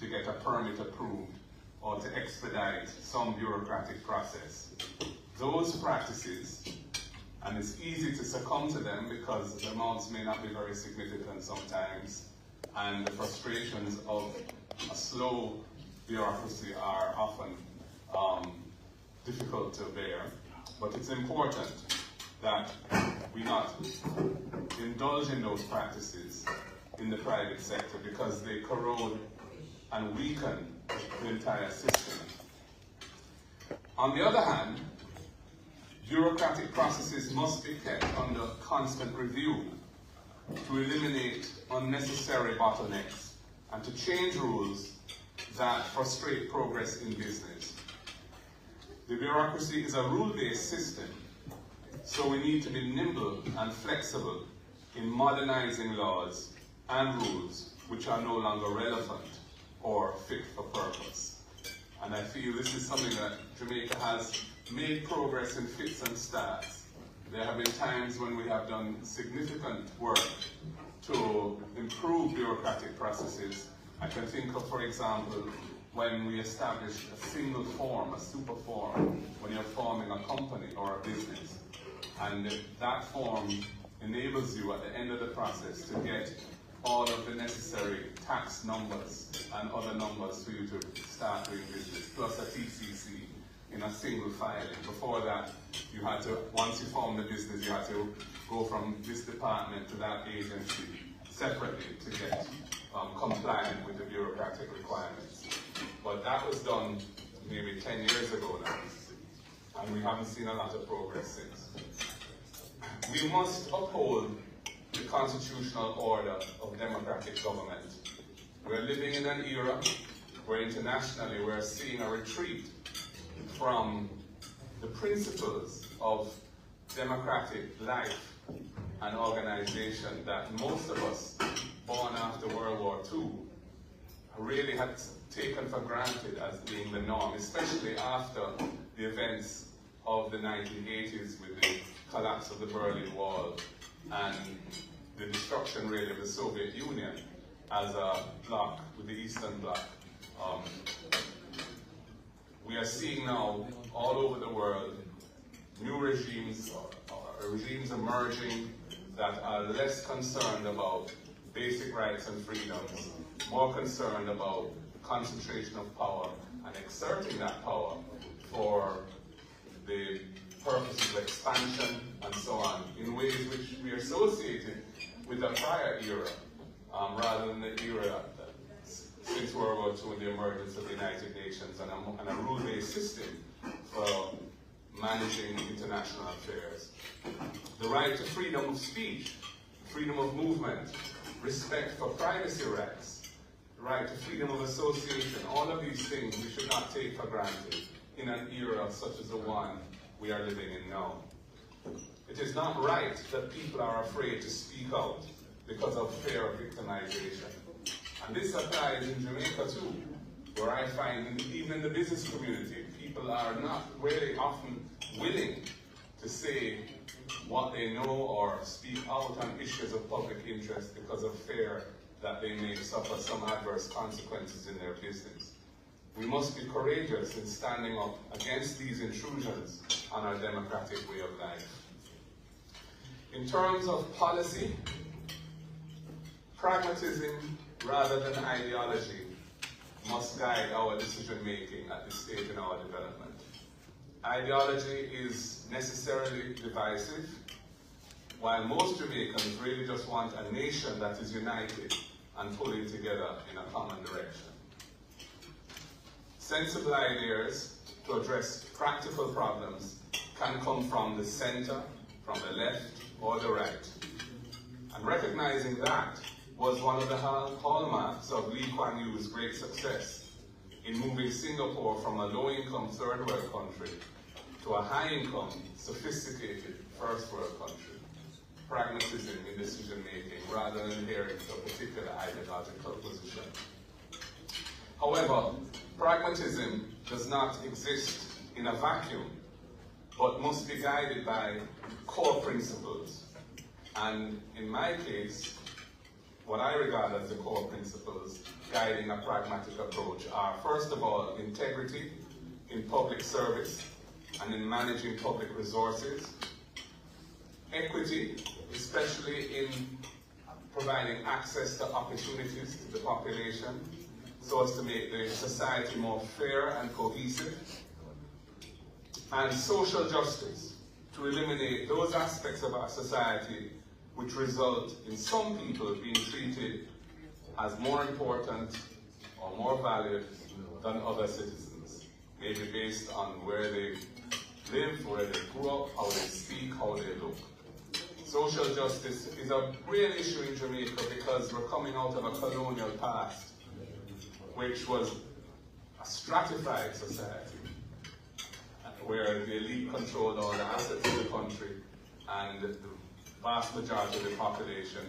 to get a permit approved or to expedite some bureaucratic process. Those practices, and it's easy to succumb to them because the amounts may not be very significant sometimes, and the frustrations of a slow bureaucracy are often difficult to bear. But it's important that we not indulge in those practices in the private sector because they corrode and weaken the entire system. On the other hand, bureaucratic processes must be kept under constant review to eliminate unnecessary bottlenecks and to change rules that frustrate progress in business. The bureaucracy is a rule-based system, so we need to be nimble and flexible in modernizing laws and rules which are no longer relevant or fit for purpose. And I feel this is something that Jamaica has made progress in fits and starts. There have been times when we have done significant work to improve bureaucratic processes. I can think of, for example, when we established a single form, a super form, when you're forming a company or a business. And that form enables you at the end of the process to get all of the necessary tax numbers and other numbers for you to start doing business, plus a TCC in a single filing. Before that, you had to, once you formed the business, you had to go from this department to that agency separately to get compliant with the bureaucratic requirements. But that was done maybe 10 years ago now, and we haven't seen a lot of progress since. We must uphold the constitutional order of democratic government. We're living in an era where internationally we're seeing a retreat from the principles of democratic life and organization that most of us, born after World War II, really had taken for granted as being the norm, especially after the events of the 1980s with the collapse of the Berlin Wall and the destruction really of the Soviet Union as a bloc with the Eastern Bloc. We are seeing now all over the world new regimes, regimes emerging that are less concerned about basic rights and freedoms, more concerned about the concentration of power and exerting that power for the purposes of expansion and so on, in ways which we associated with the prior era, rather than the era since World War II and the emergence of the United Nations and a rule-based system for managing international affairs. The right to freedom of speech, freedom of movement, respect for privacy rights, the right to freedom of association, all of these things we should not take for granted in an era such as the one we are living in now. It is not right that people are afraid to speak out because of fear of victimization. And this applies in Jamaica too, where I find even in the business community, people are not really often willing to say what they know or speak out on issues of public interest because of fear that they may suffer some adverse consequences in their business. We must be courageous in standing up against these intrusions on our democratic way of life. In terms of policy, pragmatism rather than ideology must guide our decision-making at this stage in our development. Ideology is necessarily divisive, while most Jamaicans really just want a nation that is united and pulling together in a common direction. Sensible ideas to address practical problems can come from the center, from the left, or the right. And recognizing that was one of the hallmarks of Lee Kuan Yew's great success in moving Singapore from a low-income third world country to a high-income, sophisticated first world country. Pragmatism in decision-making rather than adhering to a particular ideological position. However, pragmatism does not exist in a vacuum, but must be guided by core principles. And in my case, what I regard as the core principles guiding a pragmatic approach are, first of all, integrity in public service and in managing public resources, equity, especially in providing access to opportunities to the population so as to make the society more fair and cohesive, and social justice, to eliminate those aspects of our society which result in some people being treated as more important or more valued than other citizens, maybe based on where they live, where they grew up, how they speak, how they look. Social justice is a real issue in Jamaica because we're coming out of a colonial past, which was a stratified society, where the elite controlled all the assets of the country, and the vast majority of the population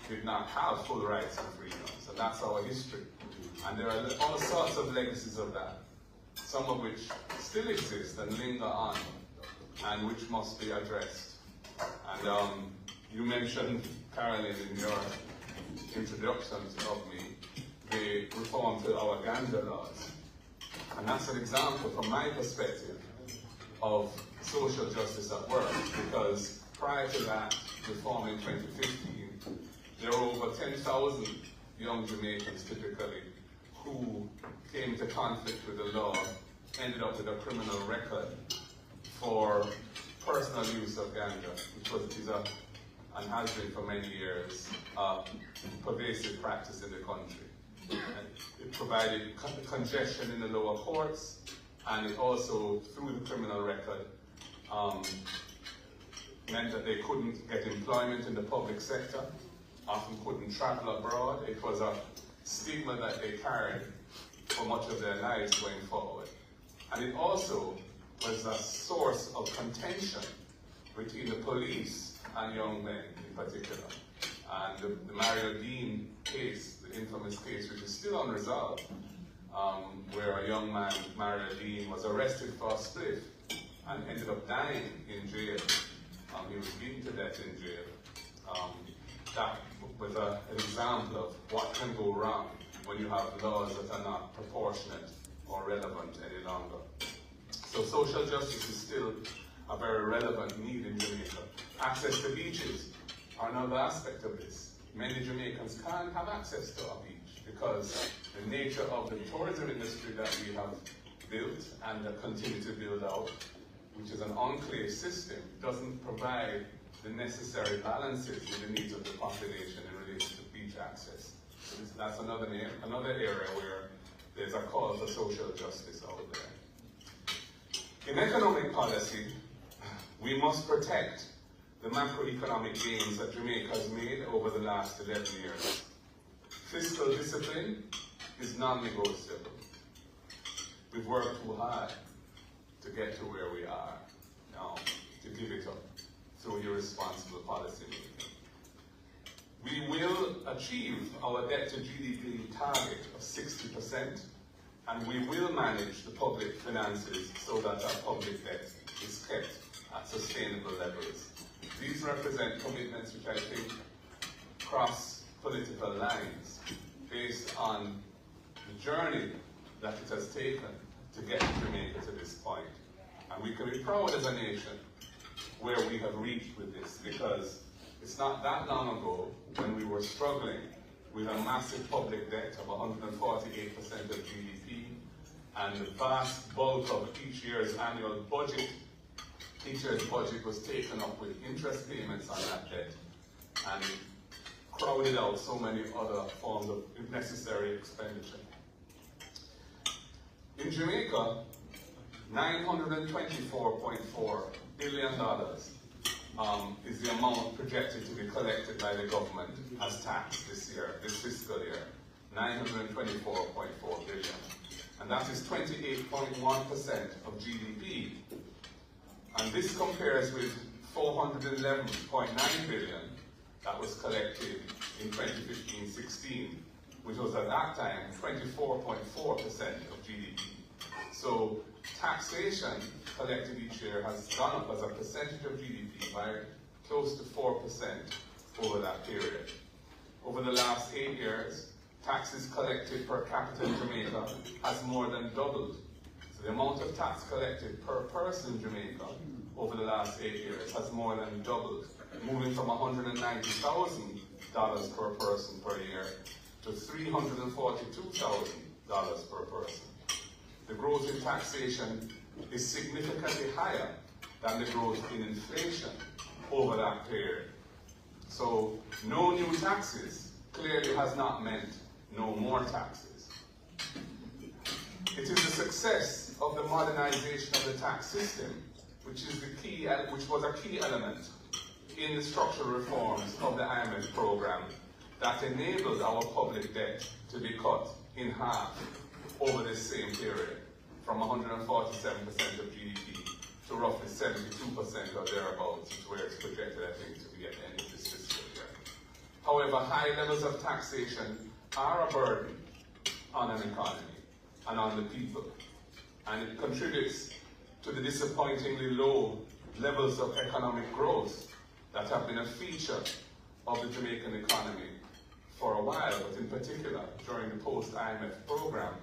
did not have full rights and freedoms. So that's our history. And there are all sorts of legacies of that, some of which still exist and linger on, and which must be addressed. And you mentioned, Caroline, in your introductions of me, the reform to our ganja laws. And that's an example, from my perspective, of social justice at work, because prior to that reform in 2015, there were over 10,000 young Jamaicans typically who came into conflict with the law, ended up with a criminal record for personal use of ganja, which is and has been for many years a pervasive practice in the country. And it provided congestion in the lower courts, and it also, through the criminal record, meant that they couldn't get employment in the public sector, often couldn't travel abroad. It was a stigma that they carried for much of their lives going forward. And it also was a source of contention between the police and young men in particular. And the Mario Dean case, the infamous case, which is still unresolved, where a young man, Mario Dean, was arrested for a spliff and ended up dying in jail. He was beaten to death in jail. That was an example of what can go wrong when you have laws that are not proportionate or relevant any longer. So social justice is still a very relevant need in Jamaica. Access to beaches are another aspect of this. Many Jamaicans can't have access to a beach because the nature of the tourism industry that we have built and continue to build out, which is an enclave system, doesn't provide the necessary balances with the needs of the population in relation to beach access. So that's another area where there's a call for social justice out there. In economic policy, we must protect the macroeconomic gains that Jamaica has made over the last 11 years. Fiscal discipline is non-negotiable. We've worked too hard to get to where we are now, to give it up through irresponsible policy making. We will achieve our debt to GDP target of 60%, and we will manage the public finances so that our public debt is kept at sustainable levels. These represent commitments which I think cross political lines based on the journey that it has taken to get Jamaica to this point. And we can be proud as a nation where we have reached with this, because it's not that long ago when we were struggling with a massive public debt of 148% of GDP, and the vast bulk of each year's annual budget. Each year's budget was taken up with interest payments on that debt, and it crowded out so many other forms of necessary expenditure. In Jamaica, $924.4 billion is the amount projected to be collected by the government as tax this year, this fiscal year. $924.4 billion. And that is 28.1% of GDP. And this compares with $411.9 billion that was collected in 2015-16, which was at that time 24.4% of GDP. So taxation collected each year has gone up as a percentage of GDP by close to 4% over that period. over the last 8 years, taxes collected per capita in Jamaica has more than doubled. So the amount of tax collected per person in Jamaica over the last 8 years has more than doubled, moving from $190,000 per person per year to $342,000 per person. The growth in taxation is significantly higher than the growth in inflation over that period. So no new taxes clearly has not meant no more taxes. It is the success of the modernization of the tax system, which was a key element in the structural reforms of the IMF program that enabled our public debt to be cut in half over this same period, from 147% of GDP to roughly 72% or thereabouts, which where it's projected, I think, to be at the end of this fiscal year. However, high levels of taxation are a burden on an economy and on the people, and it contributes to the disappointingly low levels of economic growth that have been a feature of the Jamaican economy for a while, but in particular during the post-IMF program,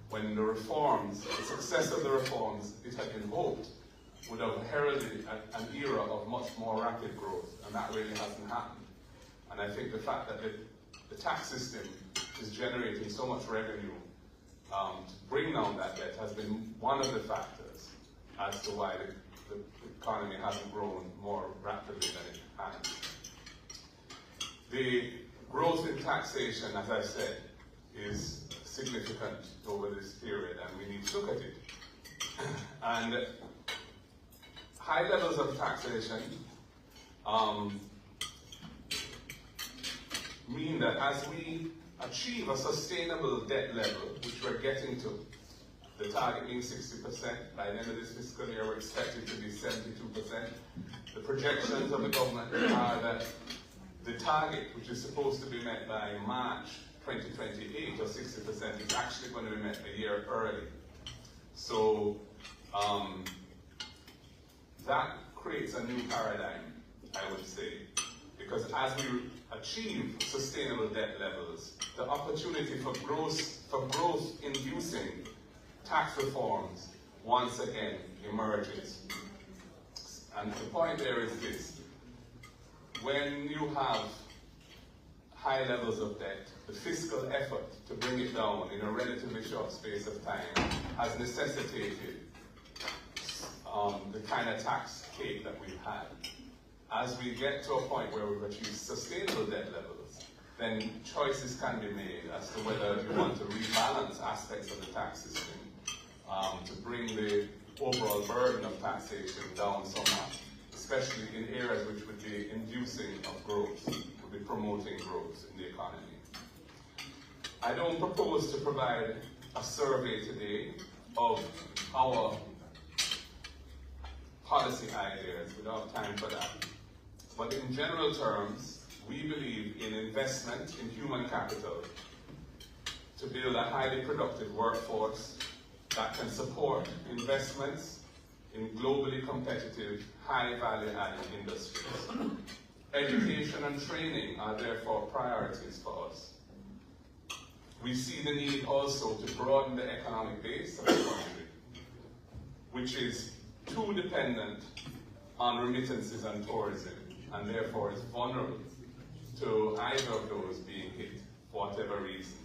when the reforms, the success of the reforms, it had been hoped would have heralded an era of much more rapid growth, and that really hasn't happened. And I think the fact that the tax system is generating so much revenue to bring down that debt has been one of the factors as to why the economy hasn't grown more rapidly than it has. The growth in taxation, as I said, is significant over this period, and we need to look at it. And high levels of taxation mean that as we achieve a sustainable debt level, which we're getting to, the target being 60%, by the end of this fiscal year we're expected to be 72%. The projections of the government are that the target, which is supposed to be met by March 2028, or 60%, is actually going to be met a year early. So that creates a new paradigm, I would say, because as we achieve sustainable debt levels, the opportunity for growth-inducing tax reforms once again emerges. And the point there is this: when you have high levels of debt, the fiscal effort to bring it down in a relatively short space of time has necessitated the kind of tax cake that we've had. As we get to a point where we've achieved sustainable debt levels, then choices can be made as to whether you want to rebalance aspects of the tax system to bring the overall burden of taxation down somewhat, especially in areas which would be inducing of growth, would be promoting growth in the economy. I don't propose to provide a survey today of our policy ideas. We don't have time for that. But in general terms, we believe in investment in human capital to build a highly productive workforce that can support investments in globally competitive, high value-added industries. Education and training are therefore priorities for us. We see the need also to broaden the economic base of the country, which is too dependent on remittances and tourism, and therefore is vulnerable to either of those being hit for whatever reason.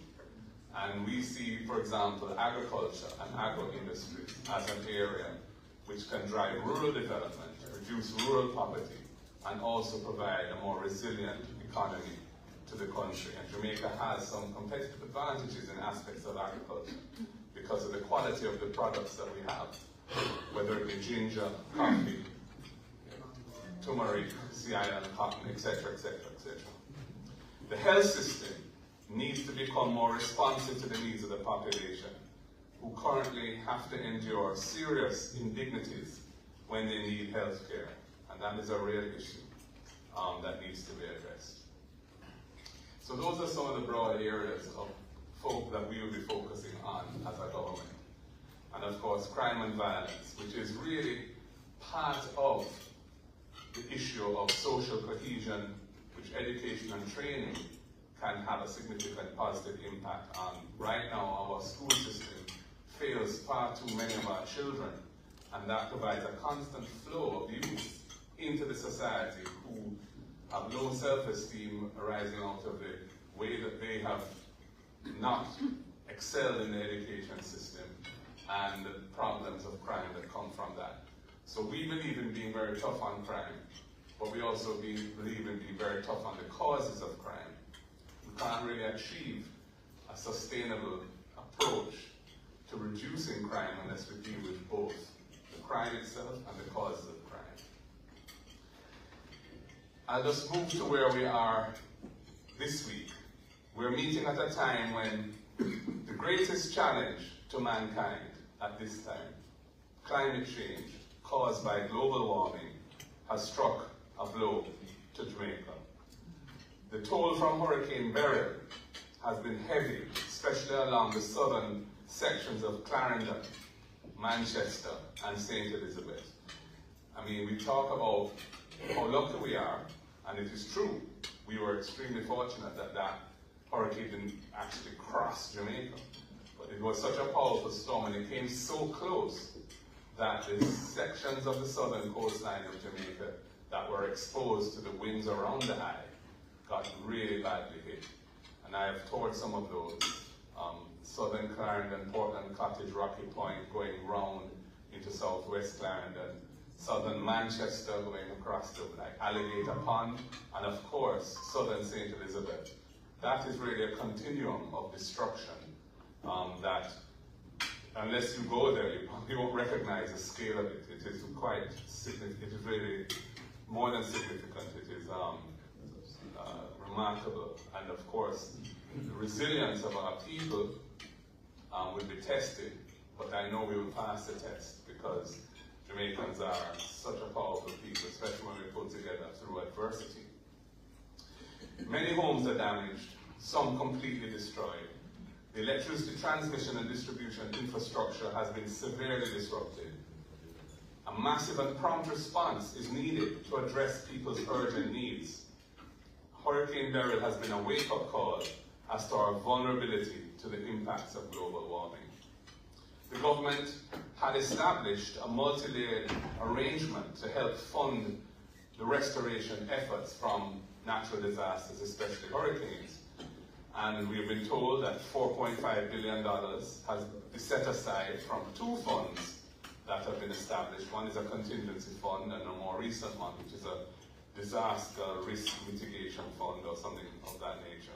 And we see, for example, agriculture and agro-industries as an area which can drive rural development, reduce rural poverty, and also provide a more resilient economy to the country. And Jamaica has some competitive advantages in aspects of agriculture because of the quality of the products that we have, whether it be ginger, coffee, turmeric, sea island cotton, etc., etc., etc. The health system needs to become more responsive to the needs of the population, who currently have to endure serious indignities when they need health care. And that is a real issue that needs to be addressed. So those are some of the broad areas of that we will be focusing on as a government. And of course, crime and violence, which is really part of the issue of social cohesion, which education and training can have a significant positive impact on. Right now, our school system fails far too many of our children, and that provides a constant flow of youth into the society who have low self-esteem arising out of the way that they have not excelled in the education system and the problems of crime that come from that. So we believe in being very tough on crime, but we also believe in being very tough on the causes of crime. We can't really achieve a sustainable approach to reducing crime unless we deal with both the crime itself and the causes of crime. I'll just move to where we are this week. We're meeting at a time when the greatest challenge to mankind at this time, climate change caused by global warming, has struck a blow to Jamaica. The toll from Hurricane Beryl has been heavy, especially along the southern sections of Clarendon, Manchester, and St. Elizabeth. I mean, we talk about how lucky we are, and it is true, we were extremely fortunate that that hurricane didn't actually cross Jamaica. But it was such a powerful storm, and it came so close that the sections of the southern coastline of Jamaica that were exposed to the winds around the eye got really badly hit. And I have toured some of those. Southern Clarendon, Portland Cottage, Rocky Point, going round into southwest Clarendon, southern Manchester going across to like Alligator Pond, and of course, southern St. Elizabeth. That is really a continuum of destruction that, unless you go there, you won't recognize the scale of it. It is quite significant. It is really more than significant. It is remarkable. And of course, the resilience of our people will be tested, but I know we will pass the test because Jamaicans are such a powerful people, especially when we pull together through adversity. Many homes are damaged, some completely destroyed. The electricity transmission and distribution infrastructure has been severely disrupted. A massive and prompt response is needed to address people's urgent needs. Hurricane Beryl has been a wake-up call as to our vulnerability to the impacts of global warming. The government had established a multi-layered arrangement to help fund the restoration efforts from natural disasters, especially hurricanes. And we've been told that $4.5 billion has been set aside from two funds that have been established. One is a contingency fund, and a more recent one, which is a disaster risk mitigation fund or something of that nature.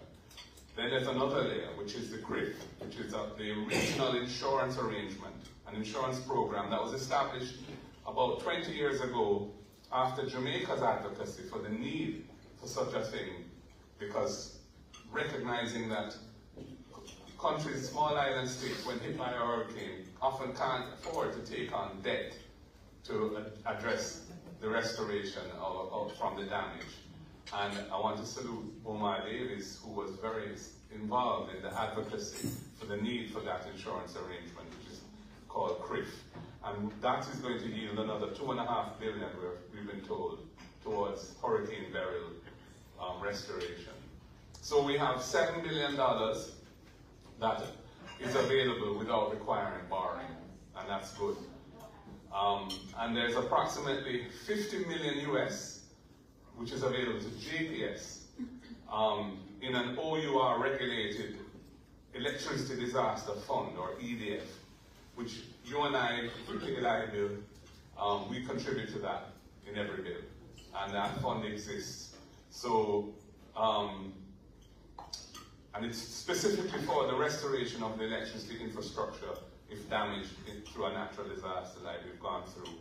Then there's another layer, which is the CRIF, which is the regional insurance arrangement, an insurance program that was established about 20 years ago after Jamaica's advocacy for the need for such a thing, because recognizing that countries, small island states, when hit by a hurricane, often can't afford to take on debt to address the restoration from the damage. And I want to salute Omar Davis, who was very involved in the advocacy for the need for that insurance arrangement, which is called CRIF. And that is going to yield another $2.5 billion, we've been told, towards Hurricane Beryl restoration. So we have $7 billion that is available without requiring borrowing, and that's good. And there's approximately 50 million US, which is available to JPS, in an OUR regulated electricity disaster fund, or EDF, which you and I, if we take a bill, we contribute to that in every bill, and that fund exists. So, and it's specifically for the restoration of the electricity infrastructure if damaged through a natural disaster like we've gone through,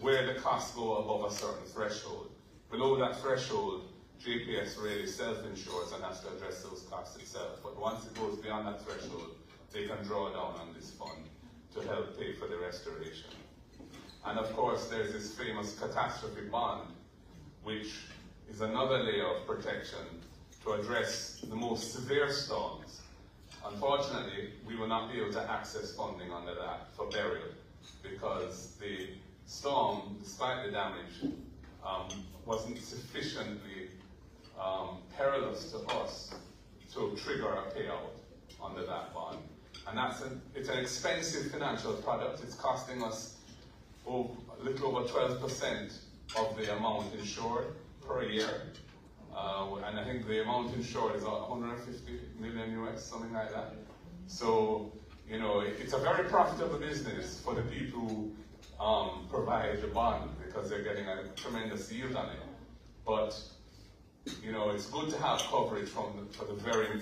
where the costs go above a certain threshold. Below that threshold, JPS really self-insures and has to address those costs itself. But once it goes beyond that threshold, they can draw down on this fund to help pay for the restoration. And of course, there's this famous catastrophe bond, which is another layer of protection to address the most severe storms. Unfortunately, we will not be able to access funding under that for Beryl because the storm, despite the damage, wasn't sufficiently perilous to us to trigger a payout under that bond. And it's an expensive financial product. It's costing us a little over 12% of the amount insured per year. And I think the amount insured is 150 million US, something like that. So, you know, it's a very profitable business for the people who provide the bond, because they're getting a tremendous yield on it. But, you know, it's good to have coverage for the very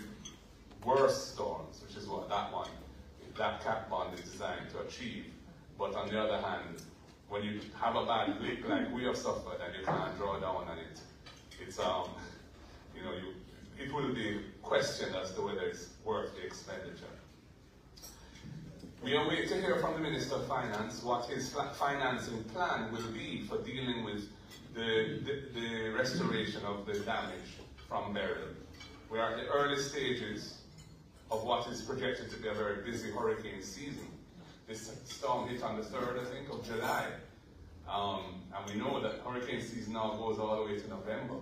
worst storms, which is what that cat bond is designed to achieve. But on the other hand, when you have a bad leak like we have suffered and you can't draw down on it, it's you know, it will be questioned as to whether it's worth the expenditure. We are waiting to hear from the Minister of Finance what his financing plan will be for dealing with the restoration of the damage from Beryl. We are at the early stages of what is projected to be a very busy hurricane season. This storm hit on the 3rd, I think, of July. And we know that hurricane season now goes all the way to November.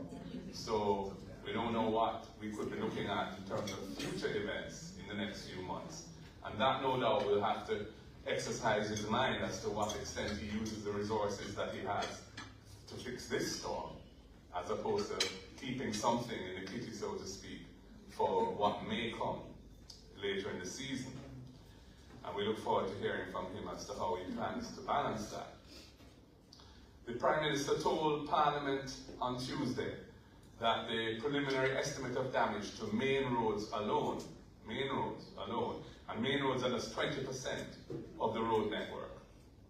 So we don't know what we could be looking at in terms of future events in the next few months. And that, no doubt, will have to exercise his mind as to what extent he uses the resources that he has to fix this storm, as opposed to keeping something in the kitty, so to speak, for what may come later in the season. And we look forward to hearing from him as to how he plans to balance that. The Prime Minister told Parliament on Tuesday that the preliminary estimate of damage to main roads alone, and main roads are just 20% of the road network.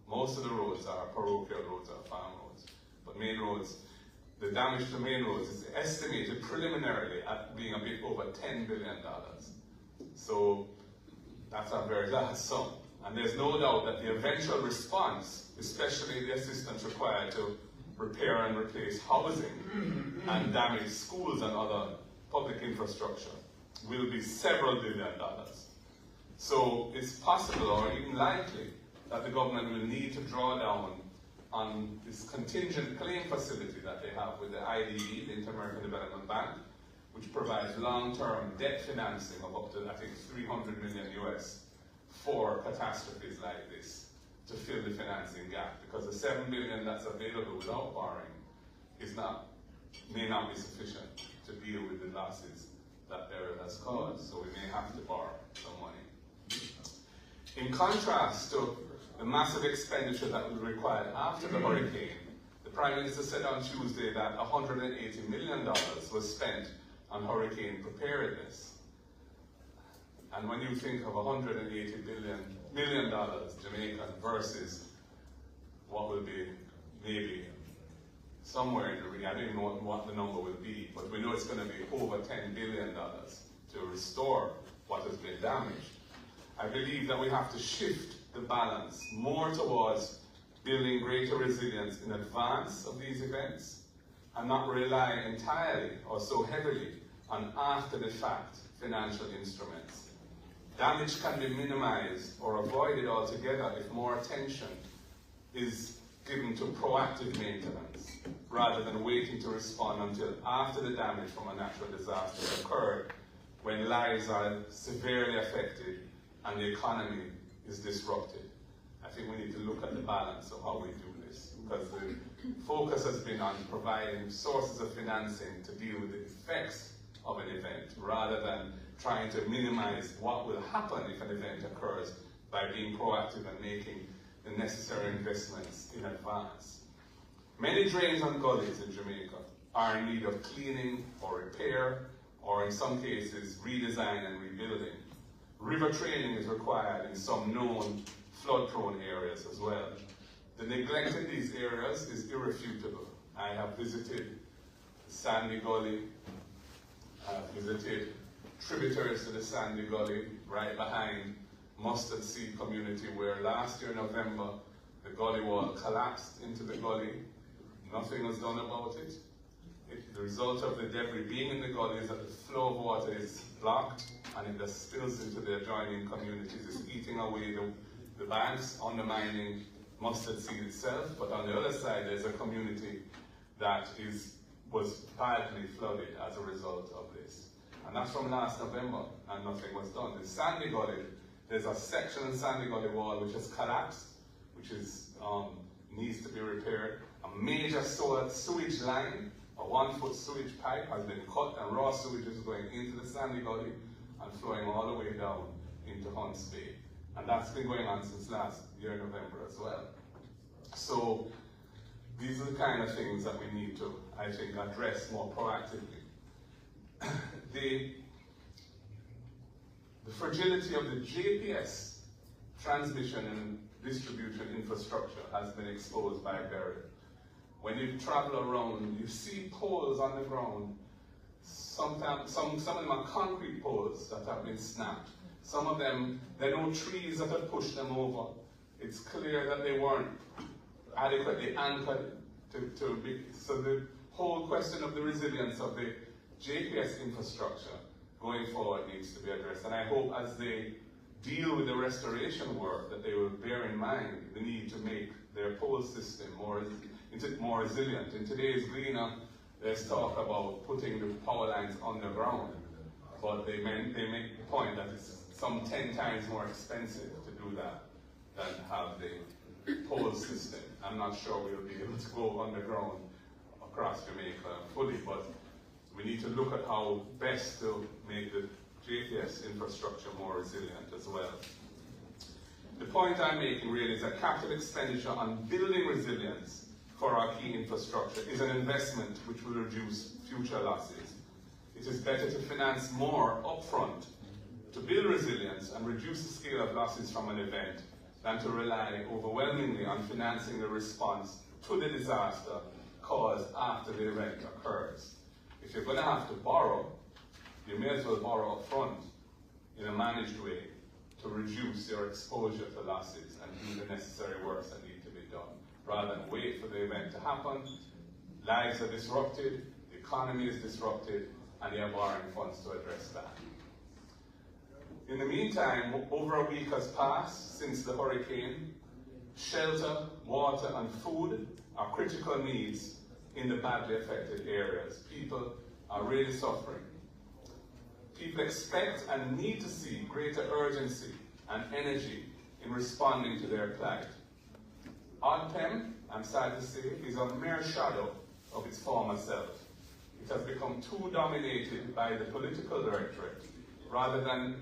Most of the roads are parochial roads or farm roads. But main roads, the damage to main roads is estimated preliminarily at being a bit over $10 billion. So that's a very large sum. And there's no doubt that the eventual response, especially the assistance required to repair and replace housing and damage schools and other public infrastructure, will be several $billion. So it's possible, or even likely, that the government will need to draw down on this contingent claim facility that they have with the IDB, the Inter-American Development Bank, which provides long-term debt financing of up to, I think, 300 million US for catastrophes like this, to fill the financing gap, because the 7 billion that's available without borrowing may not be sufficient to deal with the losses that Beryl has caused, so we may have to borrow some money. In contrast to the massive expenditure that was required after the hurricane, the Prime Minister said on Tuesday that $180 million was spent on hurricane preparedness. And when you think of $180 million Jamaican versus what will be maybe somewhere in the region, I don't even know what the number will be, but we know it's going to be over $10 billion to restore what has been damaged. I believe that we have to shift the balance more towards building greater resilience in advance of these events and not rely entirely or so heavily on after-the-fact financial instruments. Damage can be minimized or avoided altogether if more attention is given to proactive maintenance rather than waiting to respond until after the damage from a natural disaster has occurred, when lives are severely affected and the economy is disrupted. I think we need to look at the balance of how we do this, because the focus has been on providing sources of financing to deal with the effects of an event, rather than trying to minimize what will happen if an event occurs by being proactive and making the necessary investments in advance. Many drains and gullies in Jamaica are in need of cleaning or repair, or in some cases, redesign and rebuilding. River training is required in some known flood-prone areas as well. The neglect in these areas is irrefutable. I have visited Sandy Gully, I have visited tributaries to the Sandy Gully, right behind Mustard Seed community, where last year in November, the gully wall collapsed into the gully. Nothing was done about it. The result of the debris being in the gully is that the flow of water is blocked and it just spills into the adjoining communities. It's eating away the banks, undermining Mustard Seed itself. But on the other side, there's a community that is was badly flooded as a result of this. And that's from last November, and nothing was done. In Sandy Gully, there's a section in Sandy Gully wall which has collapsed, which is needs to be repaired. A major sewage line, a 1-foot sewage pipe has been cut, and raw sewage is going into the Sandy Gully and flowing all the way down into Hunts Bay. And that's been going on since last year, November as well. So these are the kind of things that we need to, I think, address more proactively. The fragility of the JPS transmission and distribution infrastructure has been exposed by Beryl. When you travel around, you see poles on the ground. Sometimes, some of them are concrete poles that have been snapped. Some of them, there are no trees that have pushed them over. It's clear that they weren't adequately anchored to be. So the whole question of the resilience of the JPS infrastructure going forward needs to be addressed. And I hope as they deal with the restoration work that they will bear in mind the need to make their pole system more resilient. In today's Gleaner, there's talk about putting the power lines underground, but they make the point that it's some 10 times more expensive to do that than have the pole system. I'm not sure we'll be able to go underground across Jamaica fully, but we need to look at how best to make the JPS infrastructure more resilient as well. The point I'm making really is that capital expenditure on building resilience for our key infrastructure is an investment which will reduce future losses. It is better to finance more upfront to build resilience and reduce the scale of losses from an event than to rely overwhelmingly on financing the response to the disaster caused after the event occurs. If you're going to have to borrow, you may as well borrow up front in a managed way to reduce your exposure to losses and do the necessary works that need to be done, rather than wait for the event to happen. Lives are disrupted, the economy is disrupted, and you're borrowing funds to address that. In the meantime, over a week has passed since the hurricane. Shelter, water, and food are critical needs in the badly affected areas. People are really suffering. People expect and need to see greater urgency and energy in responding to their plight. ODPEM, I'm sad to say, is a mere shadow of its former self. It has become too dominated by the political directorate rather than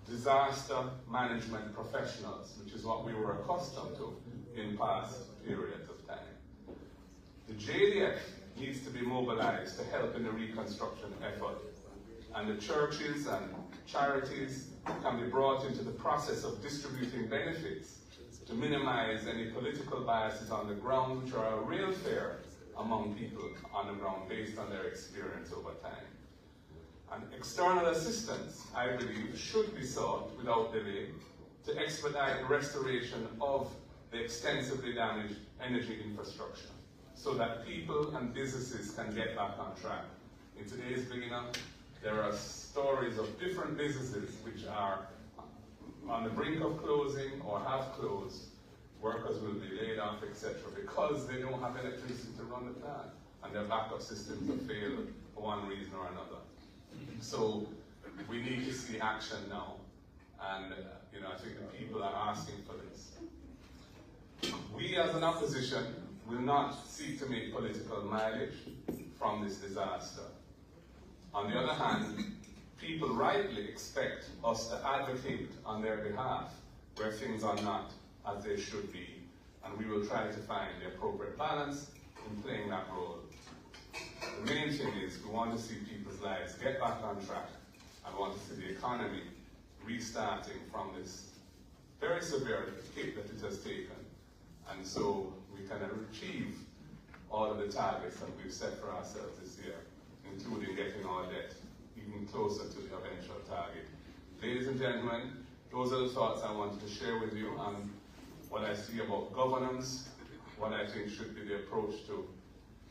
disaster management professionals, which is what we were accustomed to in past periods of time. The JDF needs to be mobilized to help in the reconstruction effort, and the churches and charities can be brought into the process of distributing benefits to minimize any political biases on the ground, which are a real fear among people on the ground based on their experience over time. And external assistance, I believe, should be sought without delay to expedite the restoration of the extensively damaged energy infrastructure so that people and businesses can get back on track. In today's Gleaner, there are stories of different businesses which are on the brink of closing or have closed. Workers will be laid off, etc., because they don't have electricity to run the plant and their backup systems have failed for one reason or another. So we need to see action now, and I think the people are asking for this. We as an opposition will not seek to make political mileage from this disaster. On the other hand, people rightly expect us to advocate on their behalf where things are not as they should be, and we will try to find the appropriate balance in playing that role. The main thing is we want to see people's lives get back on track, and we want to see the economy restarting from this very severe hit that it has taken, and so we can achieve all of the targets that we've set for ourselves this year, including getting our debt even closer to the eventual target. Ladies and gentlemen, those are the thoughts I wanted to share with you on what I see about governance, what I think should be the approach to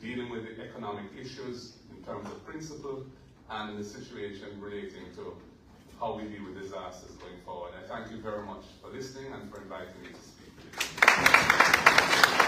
dealing with the economic issues in terms of principle, and the situation relating to how we deal with disasters going forward. I thank you very much for listening and for inviting me to speak with you.